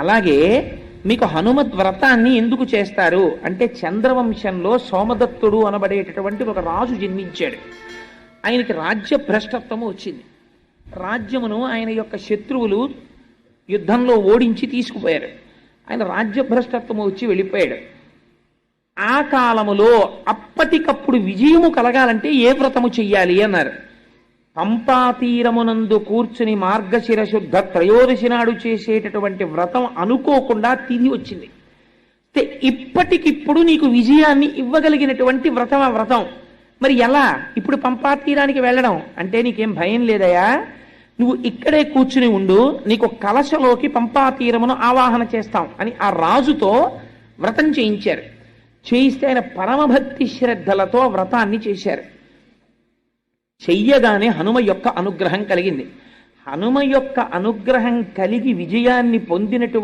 అలాగే మీకు హనుమద్ వ్రతాన్ని ఎందుకు చేస్తారు అంటే చంద్రవంశంలో సోమదత్తుడు అనబడేటటువంటి ఒక రాజు జన్మించాడు. ఆయనకి రాజ్య భ్రష్టత్వము వచ్చింది. రాజ్యమును ఆయన యొక్క శత్రువులు యుద్ధంలో ఓడించి తీసుకుపోయారు. ఆయన రాజ్య భ్రష్టత్వము వచ్చి వెళ్ళిపోయాడు. ఆ కాలములో అప్పటికప్పుడు విజయము కలగాలంటే ఏ వ్రతము చెయ్యాలి అన్నారు. పంపాతీరమునందు కూర్చుని మార్గశిర శుద్ధ త్రయోదశి నాడు చేసేటటువంటి వ్రతం అనుకోకుండా తిథి వచ్చింది. ఇప్పటికిప్పుడు నీకు విజయాన్ని ఇవ్వగలిగినటువంటి వ్రతం ఆ వ్రతం. మరి ఎలా ఇప్పుడు పంపాతీరానికి వెళ్ళడం అంటే నీకేం భయం లేదయా, నువ్వు ఇక్కడే కూర్చుని ఉండు, నీకు కలశలోకి పంపాతీరమును ఆవాహన చేస్తాం అని ఆ రాజుతో వ్రతం చేయించారు. చేయిస్తే ఆయన పరమభక్తి శ్రద్ధలతో వ్రతాన్ని చేశారు. చెయ్యగానే హనుమ యొక్క అనుగ్రహం కలిగింది. హనుమ యొక్క అనుగ్రహం కలిగి విజయాన్ని పొందినటువంటి